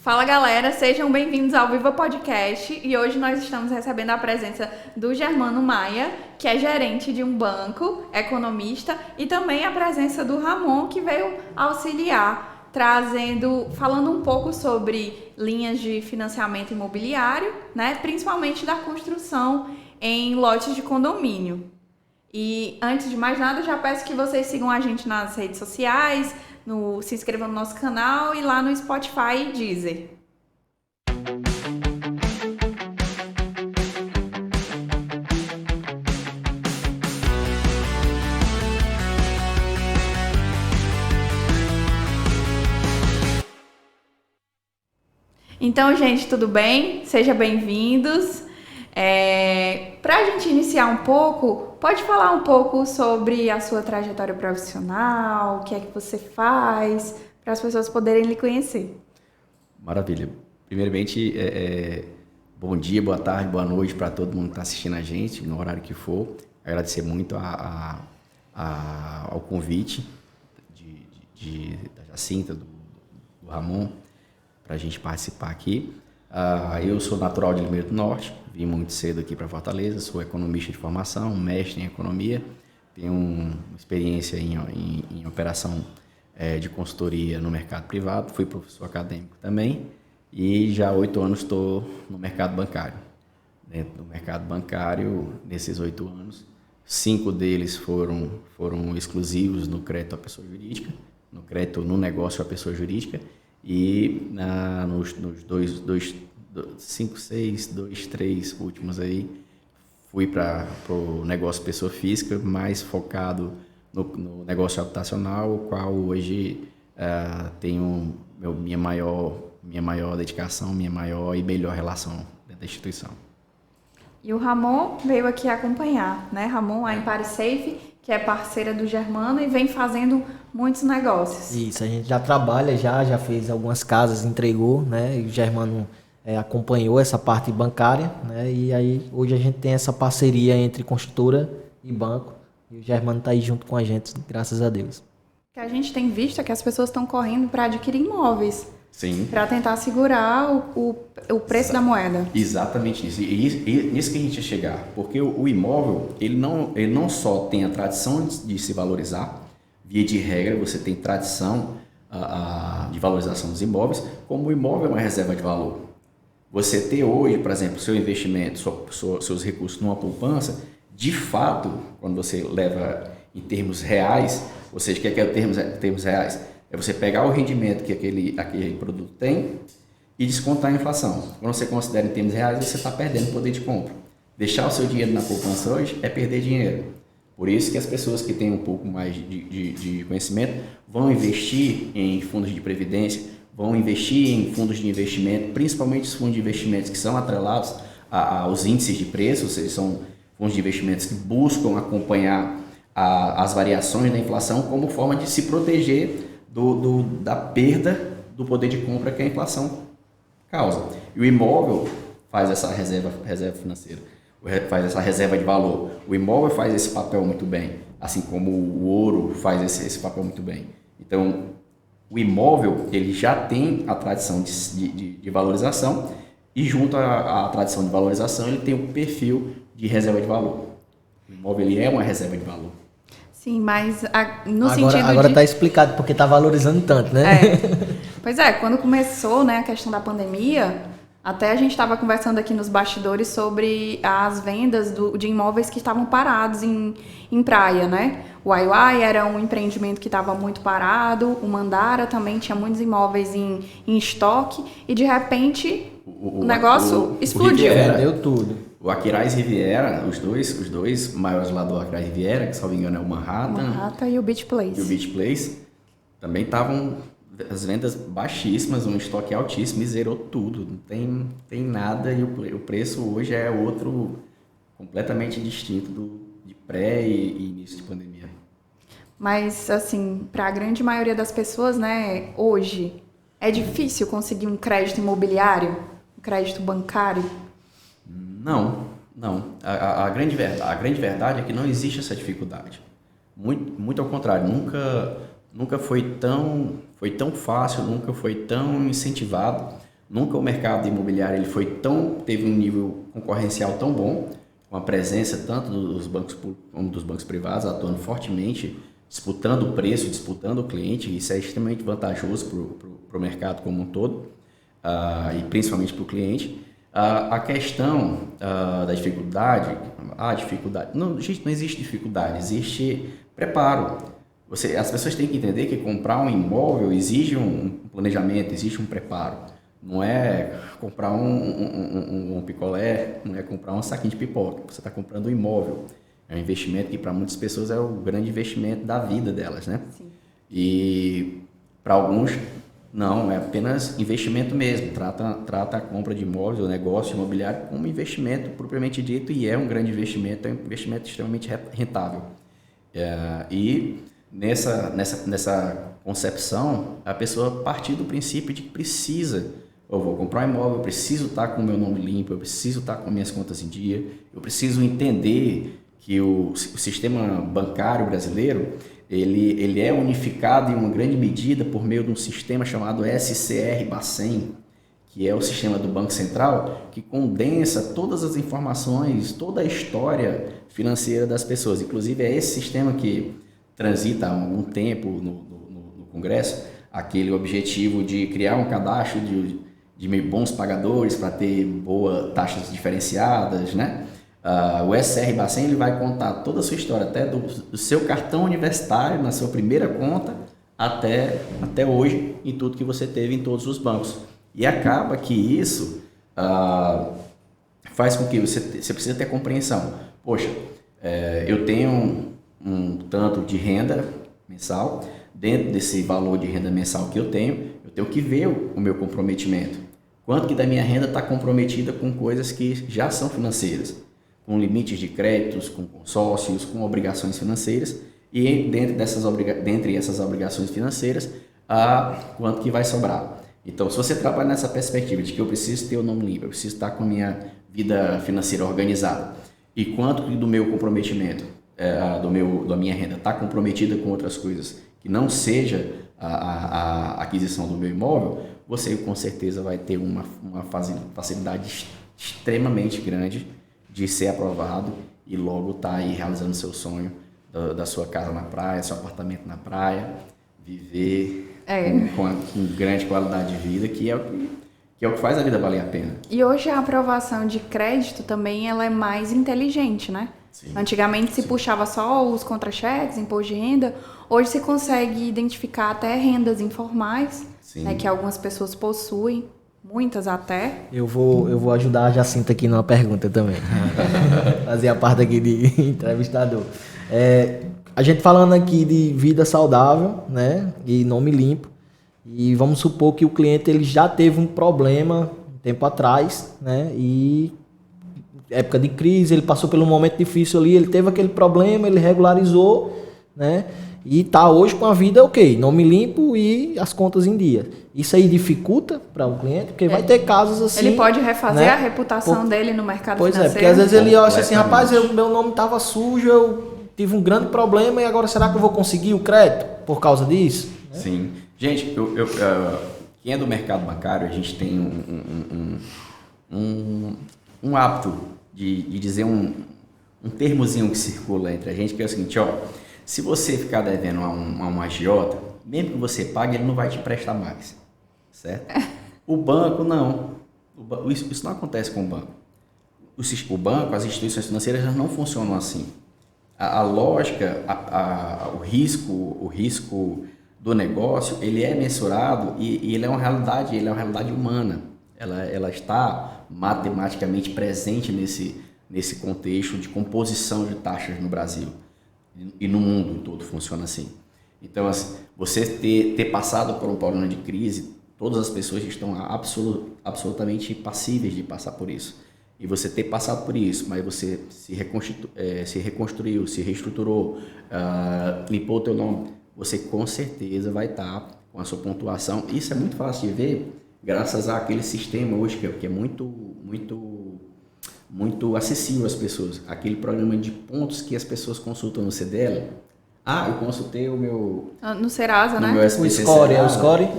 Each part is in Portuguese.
Fala galera, sejam bem-vindos ao Viva Podcast e hoje nós estamos recebendo a presença do Germano Maia, que é gerente de um banco, economista, e também a presença do Ramon, que veio auxiliar, falando um pouco sobre linhas de financiamento imobiliário, né, principalmente da construção em lotes de condomínio. E antes de mais nada, já peço que vocês sigam a gente nas redes sociais, se inscrevam no nosso canal e lá no Spotify e Deezer. Então, gente, tudo bem? Sejam bem-vindos. Para a gente iniciar um pouco, pode falar um pouco sobre a sua trajetória profissional, o que é que você faz, para as pessoas poderem lhe conhecer. Maravilha. Primeiramente, bom dia, boa tarde, boa noite para todo mundo que está assistindo a gente, no horário que for. Agradecer muito ao convite da Jacinta, do Ramon, para a gente participar aqui. Eu sou natural de Limeira do Norte, vim muito cedo aqui para Fortaleza, sou economista de formação, mestre em economia, tenho uma experiência em operação de consultoria no mercado privado, fui professor acadêmico também e já há 8 anos estou no mercado bancário. Dentro do mercado bancário, nesses 8 anos, 5 deles foram exclusivos no crédito à pessoa jurídica, no crédito no negócio à pessoa jurídica, e nos 5, 6, 2, 3 últimos aí, fui para o negócio pessoa física, mais focado no negócio habitacional, o qual hoje tenho minha maior dedicação, minha maior e melhor relação dentro da instituição. E o Ramon veio aqui acompanhar, né? Ramon, a Empare Safe, que é parceira do Germano e vem fazendo muitos negócios. Isso, a gente já trabalha, já fez algumas casas, entregou, né? E o Germano acompanhou essa parte bancária, né? E aí hoje a gente tem essa parceria entre construtora e banco. E o Germano está aí junto com a gente, graças a Deus. O que a gente tem visto é que as pessoas estão correndo para adquirir imóveis. Sim. Para tentar segurar o preço da moeda. Exatamente isso. E nisso que a gente ia chegar. Porque o imóvel, ele não só tem a tradição de se valorizar, via de regra você tem tradição de valorização dos imóveis, como o imóvel é uma reserva de valor. Você ter hoje, por exemplo, seu investimento, seus recursos numa poupança, de fato, quando você leva em termos reais, ou seja, o que é termos reais? É você pegar o rendimento que aquele produto tem e descontar a inflação. Quando você considera em termos reais, você está perdendo poder de compra. Deixar o seu dinheiro na poupança hoje é perder dinheiro. Por isso que as pessoas que têm um pouco mais de conhecimento vão investir em fundos de previdência, vão investir em fundos de investimento, principalmente os fundos de investimentos que são atrelados aos índices de preço, ou seja, são fundos de investimentos que buscam acompanhar as variações da inflação como forma de se proteger da perda do poder de compra que a inflação causa. E o imóvel faz essa reserva financeira, faz essa reserva de valor. O imóvel faz esse papel muito bem, assim como o ouro faz esse papel muito bem. Então, o imóvel ele já tem a tradição de valorização e junto à tradição de valorização ele tem o perfil de reserva de valor. O imóvel ele é uma reserva de valor. Sim, mas no sentido Agora está explicado porque está valorizando tanto, né? Pois é, quando começou, né, a questão da pandemia, até a gente estava conversando aqui nos bastidores sobre as vendas de imóveis que estavam parados em praia, né? O Aiuai era um empreendimento que estava muito parado, o Mandara também tinha muitos imóveis em estoque e de repente o negócio explodiu. Vendeu tudo. O Aquiraz Riviera, os dois maiores lá do Aquiraz Riviera, que, se não me engano, é o Manhattan e o Beach Place. E o Beach Place também estavam as vendas baixíssimas, um estoque altíssimo e zerou tudo. Não tem nada e o preço hoje é outro completamente distinto de pré e início de pandemia. Mas, assim, para a grande maioria das pessoas, né, hoje, é difícil conseguir um crédito imobiliário, um crédito bancário? Não. A grande verdade é que não existe essa dificuldade. Muito ao contrário, nunca foi tão fácil, nunca foi tão incentivado Nunca o mercado imobiliário ele teve um nível concorrencial tão bom, com a presença tanto dos bancos públicos como dos bancos privados atuando fortemente, disputando o preço, disputando o cliente. Isso é extremamente vantajoso para o mercado como um todo, e principalmente para o cliente. A questão da dificuldade, não existe dificuldade, existe preparo. As pessoas têm que entender que comprar um imóvel exige um planejamento, existe um preparo. Não é comprar um picolé, não é comprar um saquinho de pipoca. Você está comprando um imóvel. É um investimento que para muitas pessoas é o grande investimento da vida delas, né? Sim. E para alguns, não, é apenas investimento mesmo. Trata a compra de imóveis ou negócio imobiliário como investimento propriamente dito, e é um grande investimento, é um investimento extremamente rentável. E nessa concepção, a pessoa partir do princípio de que eu vou comprar um imóvel, eu preciso estar com o meu nome limpo, eu preciso estar com minhas contas em dia, eu preciso entender que o sistema bancário brasileiro ele é unificado em uma grande medida por meio de um sistema chamado SCR-Bacen, que é o sistema do Banco Central, que condensa todas as informações, toda a história financeira das pessoas. Inclusive, é esse sistema que transita há algum tempo no Congresso, aquele objetivo de criar um cadastro de bons pagadores para ter boas taxas diferenciadas, né? O SCR-Bacen ele vai contar toda a sua história, até do seu cartão universitário, na sua primeira conta, até hoje, em tudo que você teve em todos os bancos. E acaba que isso faz com que você precisa ter compreensão. Poxa, eu tenho um tanto de renda mensal, dentro desse valor de renda mensal que eu tenho que ver o meu comprometimento. Quanto que da minha renda está comprometida com coisas que já são financeiras, com limites de créditos, com consórcios, com obrigações financeiras, e dentre essas obrigações financeiras, quanto que vai sobrar. Então, se você trabalha nessa perspectiva de que eu preciso ter o nome limpo, eu preciso estar com a minha vida financeira organizada, e quanto do meu comprometimento, da minha renda está comprometida com outras coisas que não seja a aquisição do meu imóvel, você com certeza vai ter uma facilidade extremamente grande de ser aprovado e logo estar aí realizando seu sonho da sua casa na praia, seu apartamento na praia, viver com grande qualidade de vida, que é o que faz a vida valer a pena. E hoje a aprovação de crédito também ela é mais inteligente, né? Sim. Antigamente se puxava só os contra-cheques, imposto de renda. Hoje se consegue identificar até rendas informais, né, que algumas pessoas possuem, muitas até. Eu vou ajudar a Jacinta aqui numa pergunta também. Fazer a parte aqui de entrevistador. A gente falando aqui de vida saudável, né, e nome limpo, e vamos supor que o cliente ele já teve um problema um tempo atrás, né, e época de crise, ele passou por um momento difícil ali, ele teve aquele problema, ele regularizou, né, e tá hoje com a vida ok, nome limpo e as contas em dia. Isso aí dificulta para o cliente, porque vai ter casos assim... Ele pode refazer, né, a reputação dele no mercado financeiro. Porque às vezes ele acha assim, rapaz, meu nome estava sujo, eu tive um grande problema e agora será que eu vou conseguir o crédito por causa disso? Né? Sim. Gente, quem é do mercado bancário, a gente tem um hábito de dizer um termozinho que circula entre a gente, que é o seguinte, se você ficar devendo a um agiota, mesmo que você pague, ele não vai te prestar mais, certo? O banco, não. Isso não acontece com o banco. O banco, as instituições financeiras não funcionam assim. A lógica, o risco do negócio, ele é mensurado e ele é uma realidade humana. Ela está matematicamente presente nesse contexto de composição de taxas no Brasil. E no mundo todo funciona assim. Então, assim, você ter passado por um problema de crise, todas as pessoas estão absolutamente passíveis de passar por isso. E você ter passado por isso, mas você se reconstruiu, se reestruturou, limpou o teu nome, você com certeza vai estar com a sua pontuação. Isso é muito fácil de ver graças àquele sistema hoje que é muito acessível às pessoas. Aquele programa de pontos que as pessoas consultam no CDL. Eu consultei o meu... No Serasa, né? Meu SPC o Score, Serasa,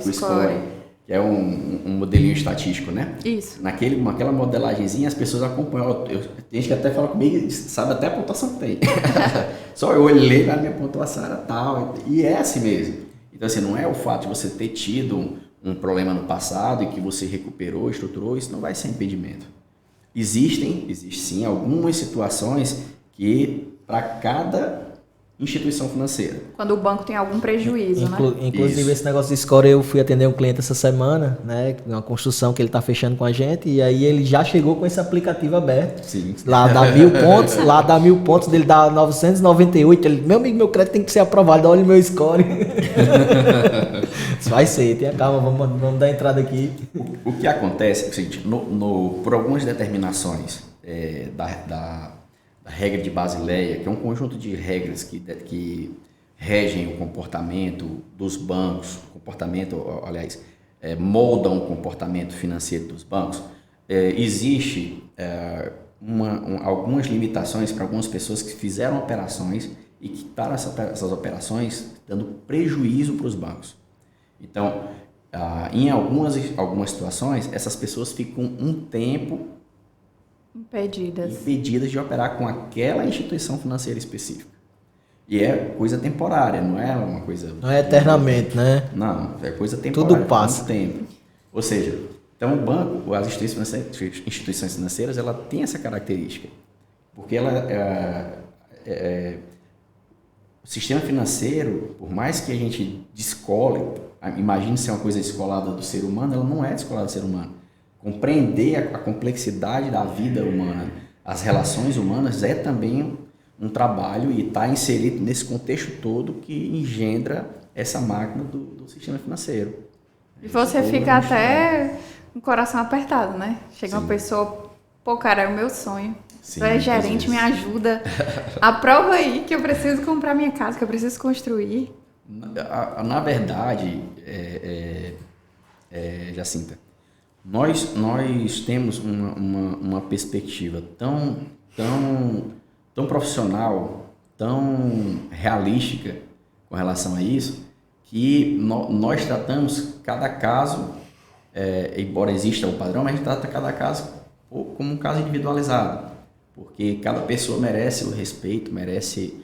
o Score. que é um modelinho estatístico, né? Isso. Naquela modelagemzinha, as pessoas acompanham. Tem gente que até fala comigo, sabe até a pontuação que tem. Só eu olhei na minha pontuação era tal, e é assim mesmo. Então, assim, não é o fato de você ter tido um problema no passado e que você recuperou, estruturou, isso não vai ser impedimento. Existe sim algumas situações que, para cada instituição financeira. Quando o banco tem algum prejuízo, né? Inclusive, Isso. esse negócio de score, eu fui atender um cliente essa semana, né? Uma construção que ele está fechando com a gente, e aí ele já chegou com esse aplicativo aberto. Sim. Lá dá 1000 pontos, lá dá 1000 pontos, dele dá 998. Ele, meu amigo, meu crédito tem que ser aprovado, olha o meu score. Isso vai ser, tenha calma, vamos dar entrada aqui. O que acontece é o seguinte, por algumas determinações da regra de Basileia, que é um conjunto de regras que regem o comportamento dos bancos, moldam o comportamento financeiro dos bancos, existe algumas limitações para algumas pessoas que fizeram operações e que quitaram essas operações dando prejuízo para os bancos. Então, em algumas situações, essas pessoas ficam um tempo impedidas de operar com aquela instituição financeira específica. E é coisa temporária, não é uma coisa... Não é eternamente, né? Não, é coisa temporária. Tudo passa. Muito tempo. Ou seja, então o banco, as instituições financeiras, ela tem essa característica. Porque o sistema financeiro, por mais que a gente descole, imagine ser uma coisa descolada do ser humano, ela não é descolada do ser humano. Compreender a complexidade da vida humana, as relações humanas, é também um trabalho e está inserido nesse contexto todo que engendra essa máquina do sistema financeiro. E você fica até com o coração apertado, né? Chega uma pessoa, pô, cara, é o meu sonho. Sim, tu é gerente, me ajuda. Aprova aí que eu preciso comprar minha casa, que eu preciso construir. Na verdade, Jacinta, nós temos uma perspectiva tão profissional, tão realística com relação a isso, que nós tratamos cada caso, embora exista o padrão, mas a gente trata cada caso como um caso individualizado, porque cada pessoa merece o respeito, merece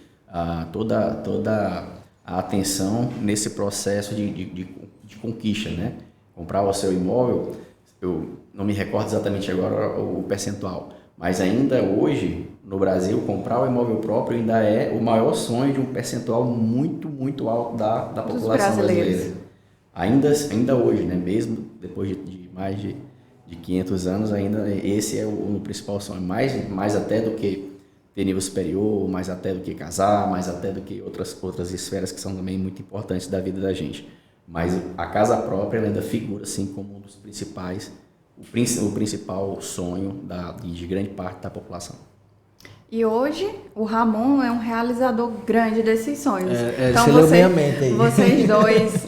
toda a atenção nesse processo de conquista, né? Comprar o seu imóvel, eu não me recordo exatamente agora o percentual, mas ainda hoje, no Brasil, comprar o imóvel próprio ainda é o maior sonho de um percentual muito, muito alto da população brasileira. Ainda hoje, né? Mesmo depois de mais de 500 anos, ainda esse é o principal sonho. Mais até do que ter nível superior, mais até do que casar, mais até do que outras esferas que são também muito importantes da vida da gente. Mas a casa própria ela ainda figura assim como um dos principais, o principal sonho de grande parte da população. E hoje o Ramon é um realizador grande desses sonhos. Então vocês dois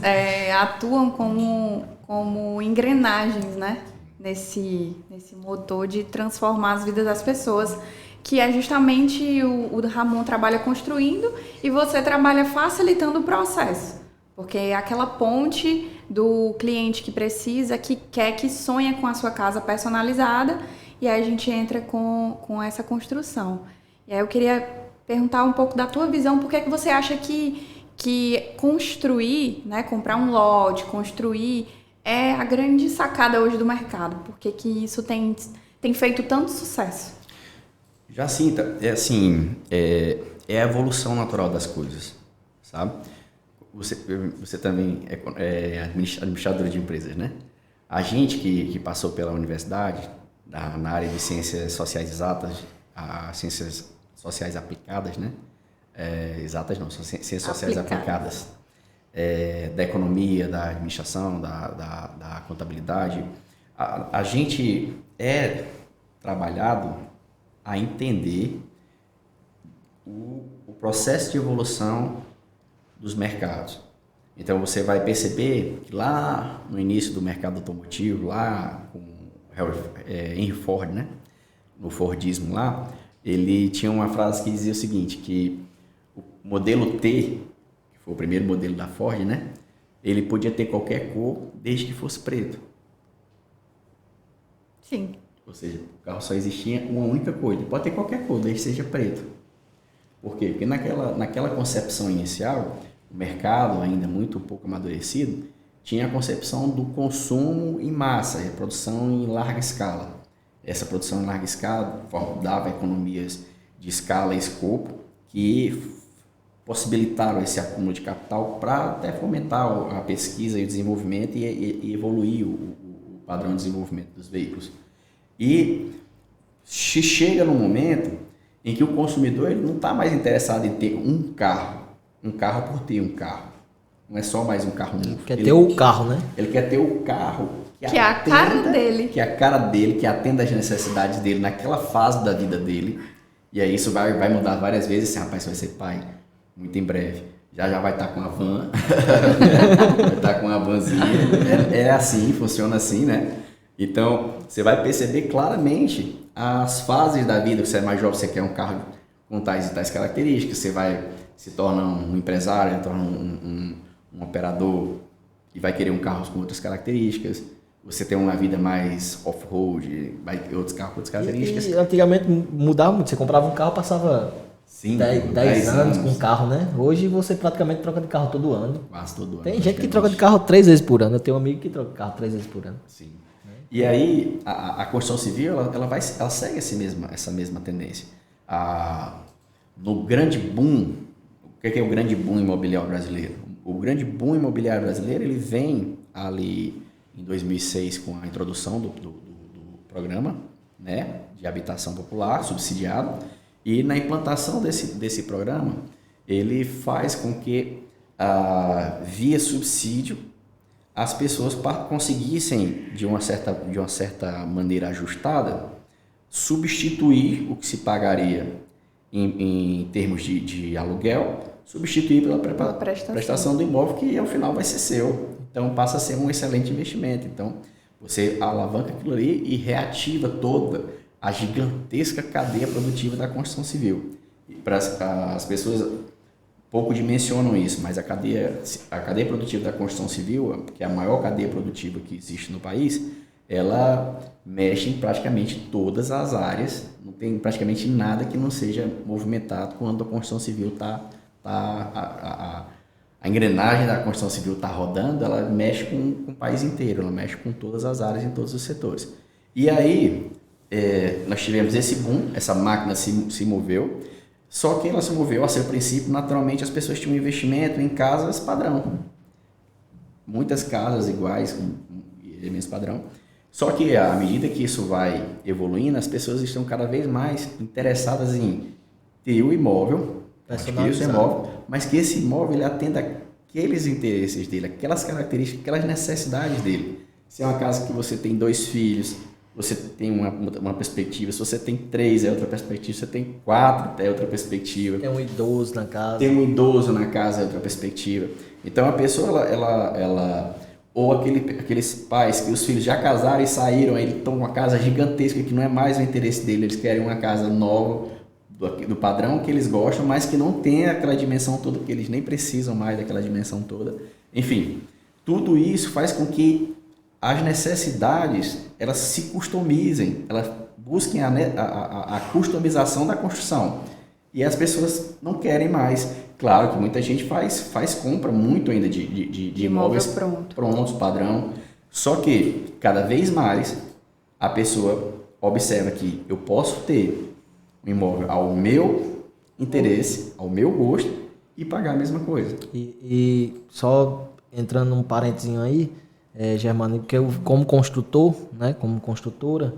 atuam como engrenagens, né? Nesse motor de transformar as vidas das pessoas, que é justamente o Ramon trabalha construindo e você trabalha facilitando o processo. Porque é aquela ponte do cliente que precisa, que quer, que sonha com a sua casa personalizada, e aí a gente entra com essa construção. E aí eu queria perguntar um pouco da tua visão, por que você acha que construir, né, comprar um lote, construir, é a grande sacada hoje do mercado? Por que isso tem feito tanto sucesso? Jacinta, é a evolução natural das coisas, sabe? Você também é administradora de empresas, né? A gente que passou pela universidade, na área de ciências sociais exatas, ciências sociais aplicadas, né? Exatas não, são ciências sociais aplicadas. Da economia, da administração, da contabilidade. A gente é trabalhado a entender o processo de evolução dos mercados. Então você vai perceber que lá no início do mercado automotivo, lá com Henry Ford, né? No Fordismo lá, ele tinha uma frase que dizia o seguinte, que o modelo T, que foi o primeiro modelo da Ford, né? ele podia ter qualquer cor desde que fosse preto. Sim. Ou seja, o carro só existia uma única cor. Ele pode ter qualquer cor, desde que seja preto. Por quê? Porque naquela concepção inicial, o mercado, ainda muito pouco amadurecido, tinha a concepção do consumo em massa, a produção em larga escala. Essa produção em larga escala dava economias de escala e escopo que possibilitaram esse acúmulo de capital para até fomentar a pesquisa e o desenvolvimento e evoluir o padrão de desenvolvimento dos veículos. E chega num momento em que o consumidor ele não está mais interessado em ter um carro por ter um carro. Não é só mais um carro novo. Quer ter o carro, né? Ele quer ter o carro que é a cara dele. Que é a cara dele, que atenda às necessidades dele naquela fase da vida dele. E aí isso vai mudar várias vezes. Assim, rapaz, você vai ser pai muito em breve. Já vai estar com a van. Vai estar com a vanzinha. É assim, funciona assim, né? Então, você vai perceber claramente as fases da vida. Você é mais jovem, você quer um carro com tais e tais características. Você se torna um empresário, se torna um operador e vai querer um carro com outras características. Você tem uma vida mais off-road, vai ter outros carros com outras características. E antigamente mudava muito. Você comprava um carro, passava 10 anos com um carro, né? Hoje você praticamente troca de carro todo ano. Quase todo ano. Tem gente que troca de carro 3 vezes por ano. Eu tenho um amigo que troca de carro 3 vezes por ano. Sim. E aí, a construção civil, ela segue essa mesma tendência. No grande boom, o que é o grande boom imobiliário brasileiro? O grande boom imobiliário brasileiro, ele vem ali em 2006 com a introdução do programa, né, de habitação popular subsidiado, e na implantação desse programa, ele faz com que, via subsídio, as pessoas conseguissem, de uma certa maneira ajustada, substituir o que se pagaria em termos de aluguel, substituir pela prestação do imóvel, que ao final vai ser seu. Então passa a ser um excelente investimento. Então você alavanca aquilo ali e reativa toda a gigantesca cadeia produtiva da construção civil. E as pessoas pouco dimensionam isso, mas a cadeia produtiva da construção civil, que é a maior cadeia produtiva que existe no país, ela mexe em praticamente todas as áreas. Não tem praticamente nada que não seja movimentado quando a construção civil a engrenagem da construção civil está rodando, ela mexe com o país inteiro, ela mexe com todas as áreas, em todos os setores. E aí, nós tivemos esse boom, essa máquina se moveu, só que ela se moveu a seu princípio, naturalmente as pessoas tinham um investimento em casas padrão. Muitas casas iguais, com elementos padrão. Só que à medida que isso vai evoluindo, as pessoas estão cada vez mais interessadas em ter o imóvel, mas que esse imóvel ele atenda aqueles interesses dele, aquelas características, aquelas necessidades dele. Se é uma casa que você tem 2 filhos, você tem uma perspectiva. Se você tem 3, é outra perspectiva. Se você tem 4, é outra perspectiva. Tem um idoso na casa. É outra perspectiva. Então a pessoa, ou aqueles pais que os filhos já casaram e saíram, aí eles estão com uma casa gigantesca que não é mais o interesse dele, eles querem uma casa nova, do padrão que eles gostam, mas que não tem aquela dimensão toda, que eles nem precisam mais daquela dimensão toda. Enfim, tudo isso faz com que as necessidades elas se customizem, elas busquem a customização da construção. E as pessoas não querem mais. Claro que muita gente faz compra muito ainda de imóveis prontos, padrão. Só que, cada vez mais, a pessoa observa que eu posso ter um imóvel ao meu interesse, ao meu gosto, e pagar a mesma coisa. E só entrando num parênteses aí, Germano, porque eu, como construtor, né, como construtora,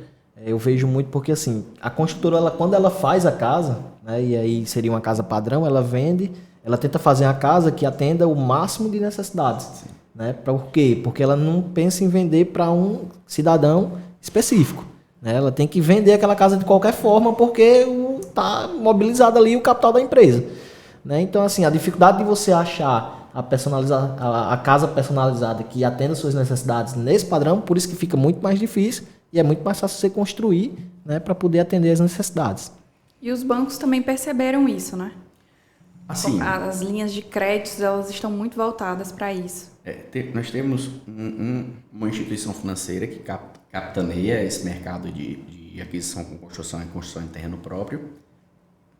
eu vejo muito porque assim, a construtora, quando ela faz a casa, né, e aí seria uma casa padrão, ela vende, ela tenta fazer a casa que atenda o máximo de necessidades. Né? Por quê? Porque ela não pensa em vender para um cidadão específico. Né? Ela tem que vender aquela casa de qualquer forma porque está mobilizado ali o capital da empresa. Né? Então, assim, a dificuldade de você achar a casa personalizada que atenda às suas necessidades nesse padrão, por isso que fica muito mais difícil e é muito mais fácil você construir, né, para poder atender as necessidades. E os bancos também perceberam isso, né? Assim, As linhas de créditos, elas estão muito voltadas para isso. nós temos uma instituição financeira que capitaneia esse mercado de aquisição com construção e construção em terreno próprio,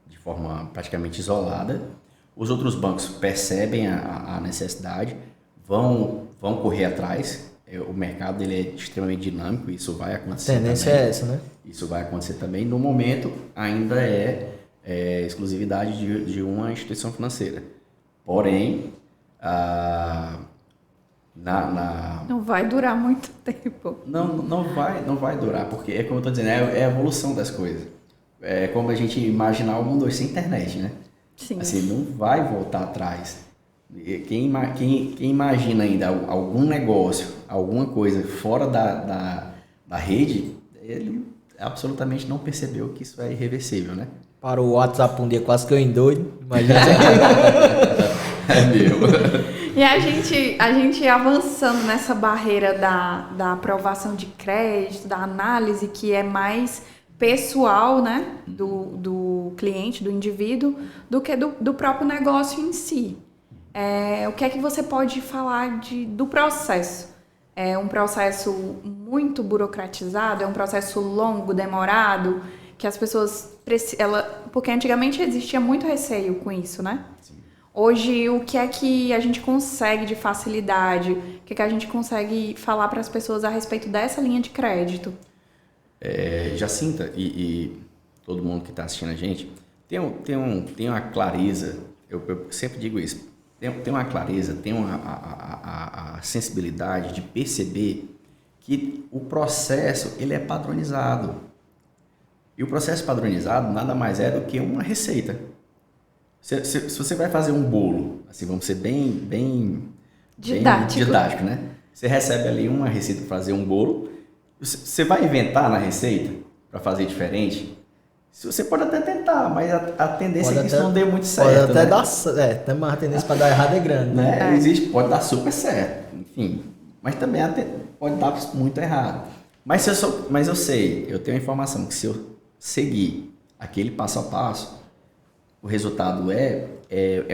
de forma praticamente isolada. Os outros bancos percebem a necessidade, vão correr atrás. O mercado ele é extremamente dinâmico, isso vai acontecer. A tendência também. é essa, né? Isso vai acontecer também. No momento, ainda é exclusividade de uma instituição financeira. Porém, Não vai durar muito tempo. não vai durar, porque é como eu estou dizendo, é a evolução das coisas. É como a gente imaginar o mundo hoje sem internet, né? Sim. Assim, não vai voltar atrás. Quem imagina ainda algum negócio, alguma coisa fora da rede, ele absolutamente não percebeu que isso é irreversível, né? Para o WhatsApp um dia quase que eu endoido, imagina. É meu. E a gente avançando nessa barreira da aprovação de crédito, da análise que é mais pessoal, né, do cliente, do indivíduo, do que do próprio negócio em si. O que é que você pode falar do processo? É um processo muito burocratizado? É um processo longo, demorado? Que as pessoas porque antigamente existia muito receio com isso, né? Sim. Hoje, o que é que a gente consegue de facilidade? O que é que a gente consegue falar para as pessoas a respeito dessa linha de crédito? Jacinta e todo mundo que está assistindo a gente, tem uma clareza, eu sempre digo isso, tem uma clareza, tem a sensibilidade de perceber que o processo ele é padronizado. E o processo padronizado nada mais é do que uma receita. Se você vai fazer um bolo, assim, vamos ser bem didático, né? Você recebe ali uma receita para fazer um bolo, você vai inventar na receita para fazer diferente? Você pode até tentar, mas a tendência é que isso não dê muito certo. Pode até né? dar, mas a tendência para dar errado é grande. Né? Pode dar super certo, enfim, mas também pode dar muito errado. Mas eu sei, eu tenho a informação que se eu seguir aquele passo a passo, o resultado é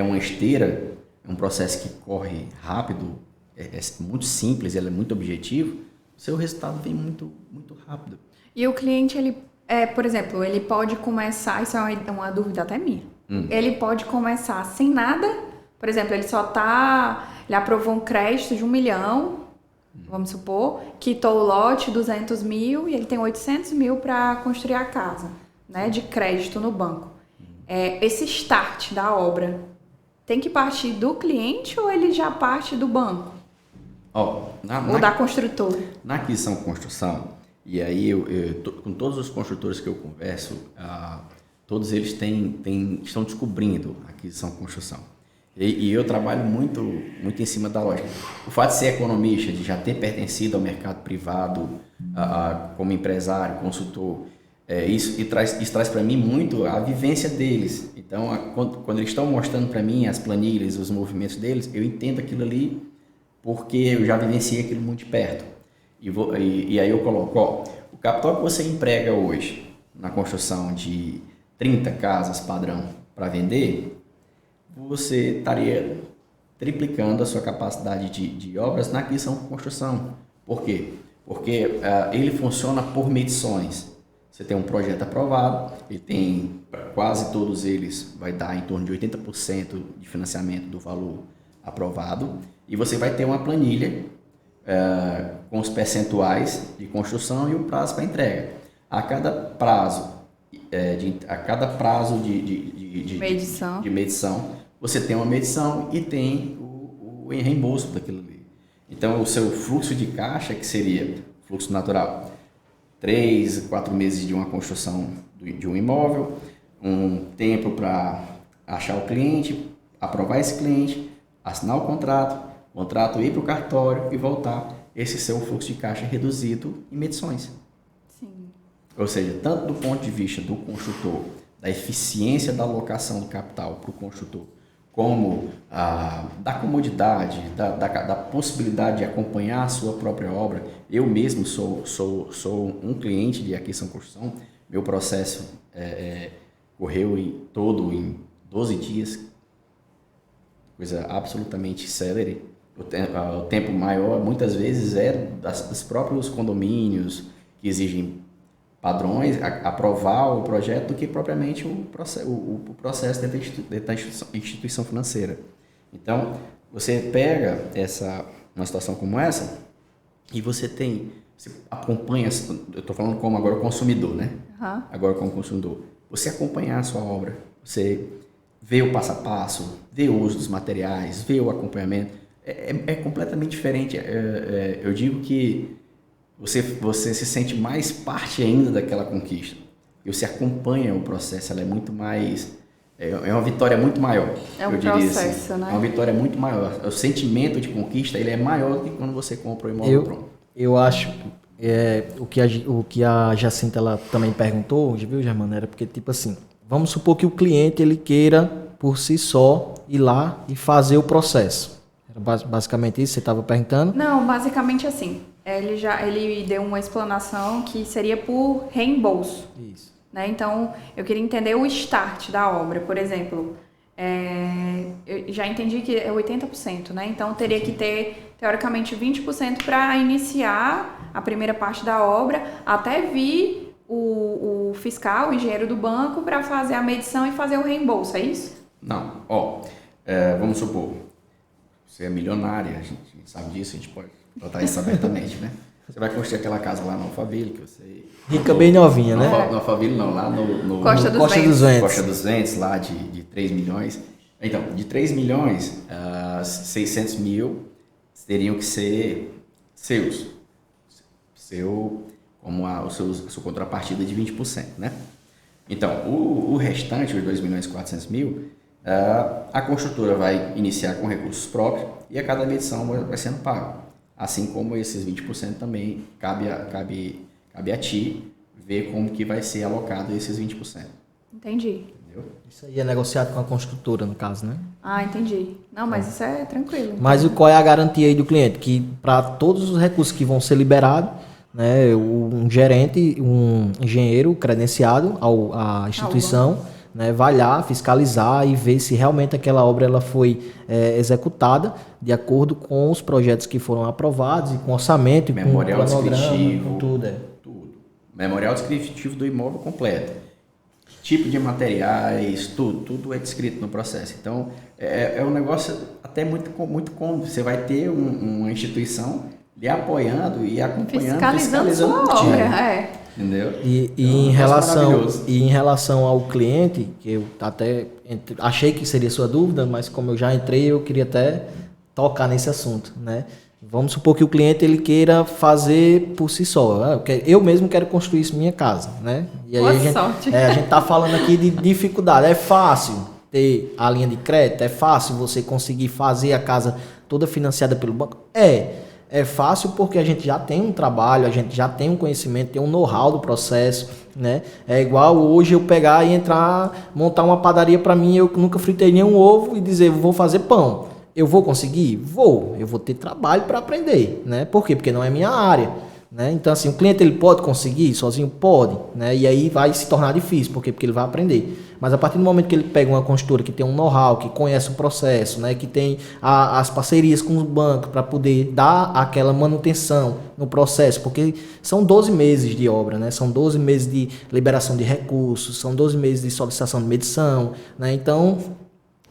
uma esteira, é um processo que corre rápido, é muito simples, ele é muito objetivo, o seu resultado vem muito, muito rápido. E o cliente, por exemplo, ele pode começar, isso é uma dúvida até minha, ele pode começar sem nada, por exemplo, ele aprovou um crédito de 1 milhão, vamos supor, quitou o lote 200 mil e ele tem 800 mil para construir a casa, né, de crédito no banco. Esse start da obra tem que partir do cliente ou ele já parte do banco? Ou da construtora? Na aquisição e construção, e aí com todos os construtores que eu converso, todos eles estão descobrindo a aquisição e construção. E eu trabalho muito em cima da lógica. O fato de ser economista, de já ter pertencido ao mercado privado como empresário, consultor, isso traz para mim muito a vivência deles. Então, quando eles estão mostrando para mim as planilhas, os movimentos deles, eu entendo aquilo ali porque eu já vivenciei aquilo muito de perto. E aí eu coloco, o capital que você emprega hoje na construção de 30 casas padrão para vender, você estaria triplicando a sua capacidade de obras na aquisição e construção. Por quê? Porque ele funciona por medições. Você tem um projeto aprovado, ele tem, quase todos eles, vai dar em torno de 80% de financiamento do valor aprovado, e você vai ter uma planilha com os percentuais de construção e o prazo para entrega. A cada prazo de medição, você tem uma medição e tem o reembolso daquilo ali. Então, o seu fluxo de caixa, que seria fluxo natural, 3, 4 meses de uma construção de um imóvel, um tempo para achar o cliente, aprovar esse cliente, assinar o contrato ir para o cartório e voltar. Esse seu fluxo de caixa é reduzido em medições. Sim. Ou seja, tanto do ponto de vista do construtor, da eficiência da alocação do capital para o construtor, como da comodidade, da possibilidade de acompanhar a sua própria obra. Eu mesmo sou um cliente de aquisição e construção. Meu processo correu todo em 12 dias, coisa absolutamente célere. O tempo maior, muitas vezes, é dos próprios condomínios que exigem padrões, aprovar o projeto, do que propriamente o processo dentro da instituição financeira. Então, você pega uma situação como essa e você acompanha, eu estou falando como agora consumidor, né? Uhum. Agora como consumidor. Você acompanhar a sua obra, você vê o passo a passo, vê o uso dos materiais, vê o acompanhamento, é completamente diferente. Eu digo que você se sente mais parte ainda daquela conquista. E você acompanha o processo, ela é muito mais... É uma vitória muito maior. É um assim. processo, né? É uma vitória muito maior. O sentimento de conquista, ele é maior do que quando você compra o imóvel pronto. Eu acho... o que a Jacinta ela também perguntou, viu, Germano? Era porque, tipo assim, vamos supor que o cliente ele queira, por si só, ir lá e fazer o processo. Era basicamente isso que você estava perguntando? Não, basicamente assim. Ele deu uma explanação que seria por reembolso. Isso. Né? Então, eu queria entender o start da obra. Por exemplo, eu já entendi que é 80%, né? Então, teria que ter, teoricamente, 20% para iniciar a primeira parte da obra, até vir o fiscal, o engenheiro do banco, para fazer a medição e fazer o reembolso, é isso? Não. Vamos supor, você é milionária, a gente sabe disso, a gente pode tratar isso abertamente, né? Você vai construir aquela casa lá no Alphaville, que você... Rica bem novinha, né? No Alphaville não, lá no Costa dos Ventos. Costa dos Ventos, lá de 3 milhões. Então, de 3 milhões, 600 mil teriam que ser seus. Como a sua contrapartida de 20%, né? Então, o restante, os 2 milhões e 400 mil, a construtora vai iniciar com recursos próprios e a cada medição vai sendo pago. Assim como esses 20% também cabe a ti ver como que vai ser alocado esses 20%. Entendi. Entendeu? Isso aí é negociado com a construtora, no caso, né? Ah, entendi. Não, mas isso é tranquilo. Mas qual é a garantia aí do cliente? Que para todos os recursos que vão ser liberados, né, um gerente, um engenheiro credenciado à instituição, né, vai lá fiscalizar e ver se realmente aquela obra ela foi executada de acordo com os projetos que foram aprovados e com orçamento, memorial com descritivo, com tudo. Tudo. Memorial descritivo do imóvel completo. Tipo de materiais, tudo é descrito no processo. Então, é um negócio até muito cômodo. Você vai ter uma instituição lhe apoiando e acompanhando, fiscalizando sua obra, entendeu? E em relação ao cliente, que eu até achei que seria sua dúvida, mas como eu já entrei, eu queria até tocar nesse assunto, né? Vamos supor que o cliente ele queira fazer por si só. Eu mesmo quero construir isso minha casa, né? E aí a gente tá falando aqui de dificuldade. É fácil ter a linha de crédito? É fácil você conseguir fazer a casa toda financiada pelo banco? É fácil porque a gente já tem um trabalho, a gente já tem um conhecimento, tem um know-how do processo, né? É igual hoje eu pegar e montar uma padaria para mim, eu nunca fritei nenhum ovo e dizer, vou fazer pão. Eu vou conseguir? Vou. Eu vou ter trabalho para aprender, né? Por quê? Porque não é minha área, né? Então, assim, o cliente ele pode conseguir sozinho? Pode, né? E aí vai se tornar difícil, por quê? Porque ele vai aprender. Mas a partir do momento que ele pega uma construtora que tem um know-how, que conhece o processo, né? Que tem as parcerias com os bancos para poder dar aquela manutenção no processo, porque são 12 meses de obra, né? São 12 meses de liberação de recursos, são 12 meses de solicitação de medição, né? Então,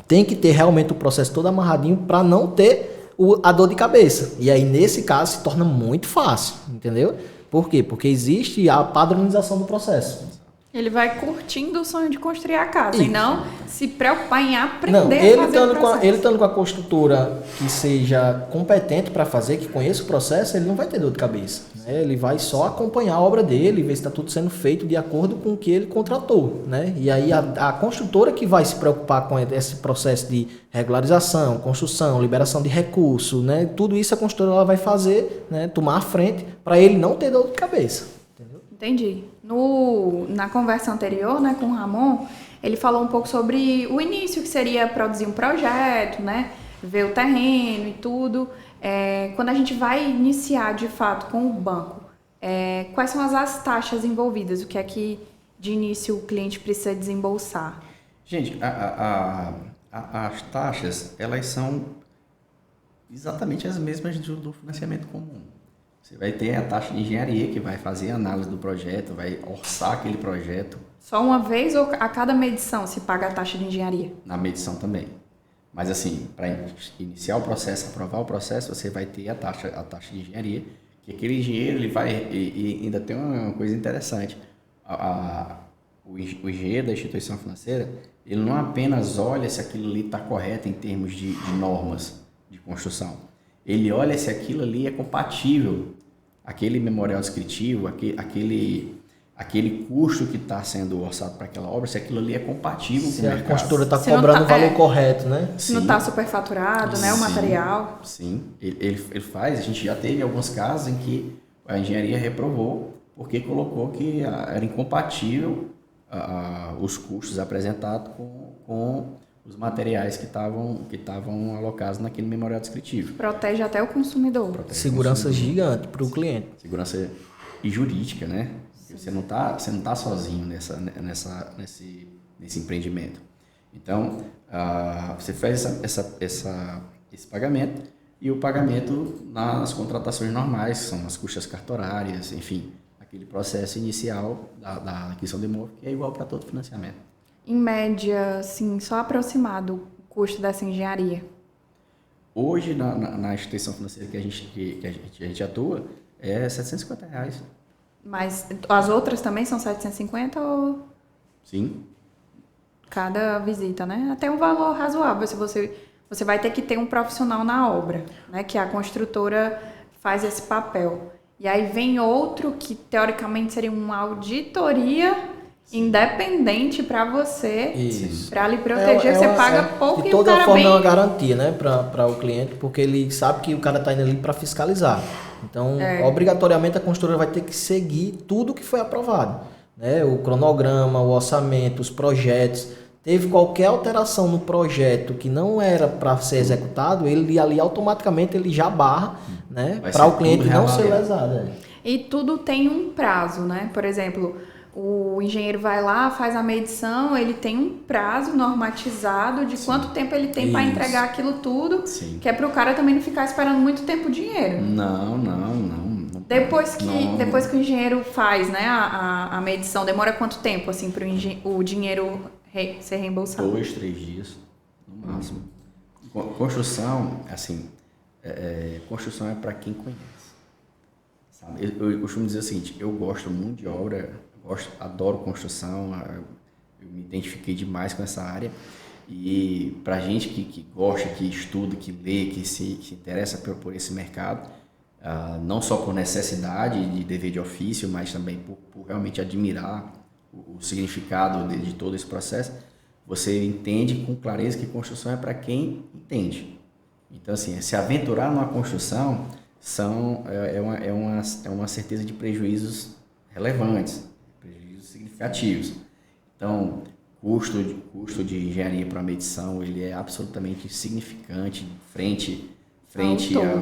tem que ter realmente o processo todo amarradinho para não ter a dor de cabeça. E aí, nesse caso, se torna muito fácil, entendeu? Por quê? Porque existe a padronização do processo. Ele vai curtindo o sonho de construir a casa e não se preocupar em aprender a fazer o processo. Ele estando com a construtora que seja competente para fazer, que conheça o processo, ele não vai ter dor de cabeça. Né? Ele vai só acompanhar a obra dele, ver se está tudo sendo feito de acordo com o que ele contratou. Né? E aí a construtora que vai se preocupar com esse processo de regularização, construção, liberação de recursos, né? Tudo isso a construtora ela vai fazer, né? Tomar a frente para ele não ter dor de cabeça. Entendeu? Entendi. Na conversa anterior, né, com o Ramon, ele falou um pouco sobre o início, que seria produzir um projeto, né, ver o terreno e tudo. Quando a gente vai iniciar, de fato, com o banco, quais são as taxas envolvidas? O que é que, de início, o cliente precisa desembolsar? Gente, as taxas, elas são exatamente as mesmas do financiamento comum. Você vai ter a taxa de engenharia, que vai fazer a análise do projeto, vai orçar aquele projeto. Só uma vez ou a cada medição se paga a taxa de engenharia? Na medição também. Mas assim, para iniciar o processo, aprovar o processo, você vai ter a taxa de engenharia, que aquele engenheiro, ele vai, e ainda tem uma coisa interessante, o engenheiro da instituição financeira, ele não apenas olha se aquilo ali está correto em termos de normas de construção, ele olha se aquilo ali é compatível, aquele memorial descritivo, aquele custo que está sendo orçado para aquela obra, se aquilo ali é compatível com o mercado. Se a construtora está cobrando o valor correto, né? Se não está superfaturado, né, o material. Sim, ele faz. A gente já teve alguns casos em que a engenharia reprovou porque colocou que era incompatível os custos apresentados com os materiais que estavam alocados naquele memorial descritivo. Protege até o consumidor. Segurança gigante para o cliente. Segurança e jurídica, né? Você não tá sozinho nesse empreendimento. Então, você faz esse pagamento, e o pagamento nas contratações normais, que são as custas cartorárias, enfim, aquele processo inicial da aquisição do imóvel, que é igual para todo financiamento. Em média, assim, só aproximado o custo dessa engenharia? Hoje, na instituição financeira que a gente atua, é R$750. Mas as outras também são 750 ou... Sim. Cada visita, né? Até um valor razoável. Se você vai ter que ter um profissional na obra, né? Que a construtora faz esse papel. E aí vem outro que, teoricamente, seria uma auditoria independente para você, para lhe proteger. Você paga pouco e o cara de toda forma bem... é uma garantia, né? Para o cliente, porque ele sabe que o cara está indo ali para fiscalizar. Então, obrigatoriamente, a construtora vai ter que seguir tudo que foi aprovado, né? O cronograma, o orçamento, os projetos. Teve qualquer alteração no projeto que não era para ser executado, ele ali automaticamente ele já barra, né? Para o cliente não ser lesado. E tudo tem um prazo, né? Por exemplo, o engenheiro vai lá, faz a medição, ele tem um prazo normatizado de quanto tempo ele tem para entregar aquilo tudo, que é para o cara também não ficar esperando muito tempo o dinheiro. Não. Depois que o engenheiro faz, né, a medição, demora quanto tempo assim para o dinheiro ser reembolsado? 2, 3 dias, no máximo. Construção, assim, construção é para quem conhece. Sabe? Eu costumo dizer o seguinte: eu gosto muito de obra, adoro construção, eu me identifiquei demais com essa área, e para gente que gosta, que estuda, que lê, que se interessa por esse mercado, não só por necessidade de dever de ofício, mas também por realmente admirar o significado de todo esse processo, você entende com clareza que construção é para quem entende. Então, assim, se aventurar numa construção é uma certeza de prejuízos relevantes, prejuízos significativos. Então, custo de engenharia para medição, ele é absolutamente insignificante frente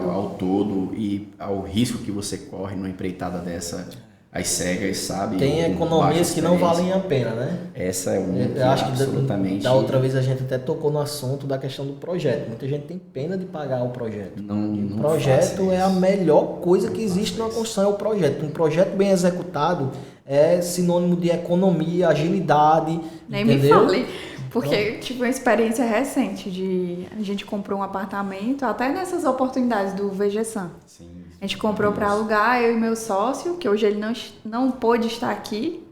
ao todo e ao risco que você corre numa empreitada dessa, às cegas, sabe? Tem economias que não valem a pena, né? Essa é uma que acho absolutamente... Da outra vez a gente até tocou no assunto da questão do projeto. Muita gente tem pena de pagar o projeto. O projeto é a melhor coisa que existe numa construção, é o projeto. Um projeto bem executado é sinônimo de economia, agilidade, Nem entendeu? me fale, porque tive uma experiência recente a gente comprou um apartamento, até nessas oportunidades do VGSAM. Sim. A gente comprou para alugar, eu e meu sócio, que hoje ele não pôde estar aqui.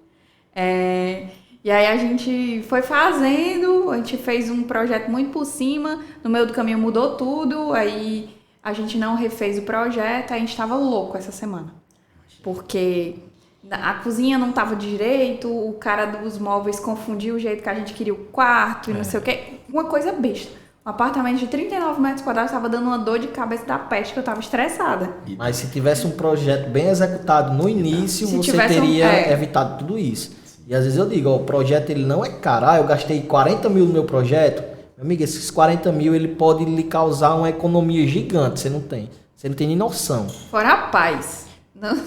E aí a gente foi fazendo, a gente fez um projeto muito por cima, no meio do caminho mudou tudo, aí a gente não refez o projeto, aí a gente estava louco essa semana. Porque a cozinha não estava direito, o cara dos móveis confundiu o jeito que a gente queria o quarto e não sei o quê. Uma coisa besta. Um apartamento de 39 metros quadrados estava dando uma dor de cabeça da peste, que eu estava estressada. Mas se tivesse um projeto bem executado no início, você teria evitado tudo isso. E às vezes eu digo, o projeto ele não é caro. Eu gastei 40 mil no meu projeto. Meu amigo, esses 40 mil ele pode lhe causar uma economia gigante. Você não tem nem noção. Fora a paz.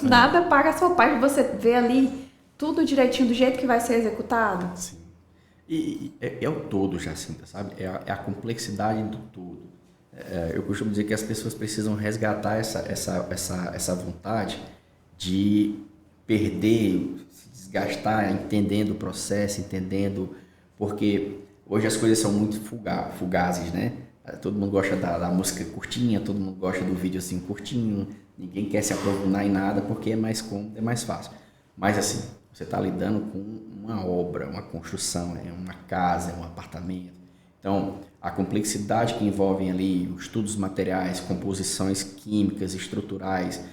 Nada paga a sua paz de você ver ali tudo direitinho do jeito que vai ser executado. Sim. E é o todo, Jacinta, sabe? É a complexidade do todo. Eu costumo dizer que as pessoas precisam resgatar essa vontade de perder, se desgastar, entendendo o processo, porque hoje as coisas são muito fugazes, né? Todo mundo gosta da música curtinha, todo mundo gosta do vídeo assim curtinho, ninguém quer se aprofundar em nada porque é mais cômodo, é mais fácil. Mas assim, você está lidando com uma obra, uma construção, uma casa, um apartamento. Então, a complexidade que envolve ali os estudos materiais, composições químicas, estruturais,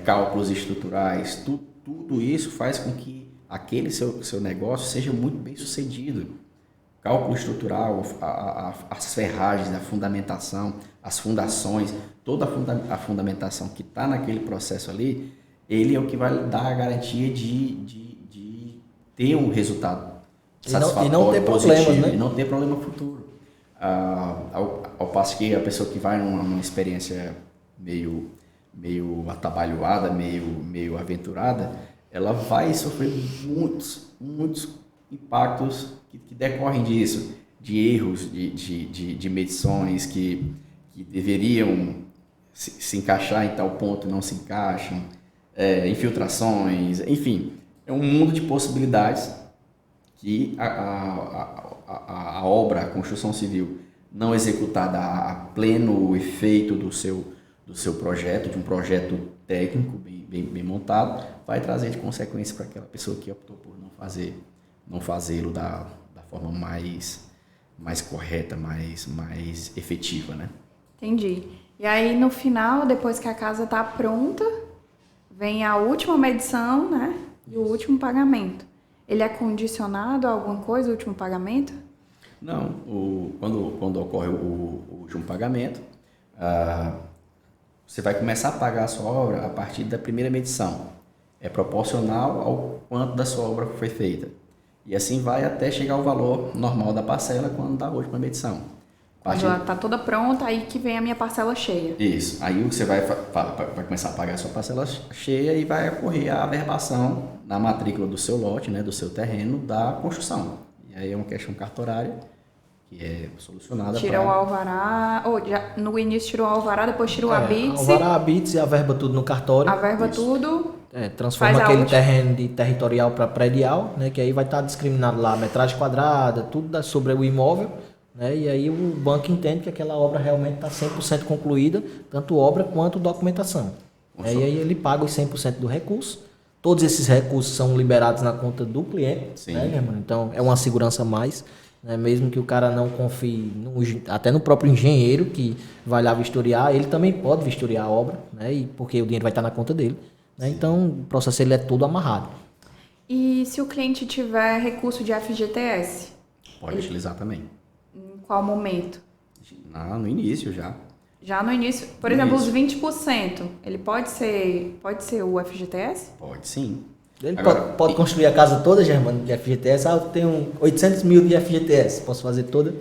cálculos estruturais, tudo isso faz com que aquele seu negócio seja muito bem sucedido. Cálculo estrutural, as ferragens, a fundamentação, as fundações, toda a fundamentação que está naquele processo ali, ele é o que vai dar a garantia de ter um resultado satisfatório, e não ter positivo, problemas, né? E não ter problema futuro. Ao passo que a pessoa que vai numa experiência meio atabalhoada, meio aventurada, ela vai sofrer muitos impactos que decorrem disso, de erros, de medições que deveriam se encaixar em tal ponto e não se encaixam, infiltrações, enfim, é um mundo de possibilidades que a obra, a construção civil não executada a pleno efeito do seu projeto, de um projeto técnico bem montado, vai trazer de consequência para aquela pessoa que optou por não fazê-lo da forma mais correta, mais efetiva, né? Entendi. E aí, no final, depois que a casa está pronta, vem a última medição, né? E o último pagamento. Ele é condicionado a alguma coisa, o último pagamento? Não. Quando ocorre o último pagamento, você vai começar a pagar a sua obra a partir da primeira medição. É proporcional ao quanto da sua obra foi feita. E assim vai até chegar ao valor normal da parcela quando dá a última medição. Quando ela está toda pronta, aí que vem a minha parcela cheia. Isso. Aí você vai começar a pagar a sua parcela cheia e vai ocorrer a averbação na matrícula do seu lote, né, do seu terreno, da construção. E aí é uma questão cartorária que é solucionada. Tira o alvará, no início tira o alvará, depois tira o habite. Alvará, habite e averba tudo no cartório. Averba tudo. Transforma aquele terreno de territorial para predial, né, que aí vai estar discriminado lá, metragem quadrada, tudo sobre o imóvel, né, e aí o banco entende que aquela obra realmente está 100% concluída, tanto obra quanto documentação. E aí ele paga os 100% do recurso. Todos esses recursos são liberados na conta do cliente, né, irmão? Então é uma segurança a mais, né, mesmo que o cara não confie até no próprio engenheiro que vai lá vistoriar, ele também pode vistoriar a obra, né, porque o dinheiro vai estar na conta dele. Então, o processo ele é todo amarrado. E se o cliente tiver recurso de FGTS? Pode utilizar também. Em qual momento? No início já. Já no início? Por exemplo, os 20%, ele pode ser o FGTS? Pode sim. Ele pode construir a casa toda, Germano, de FGTS. Eu tenho 800 mil de FGTS, posso fazer toda?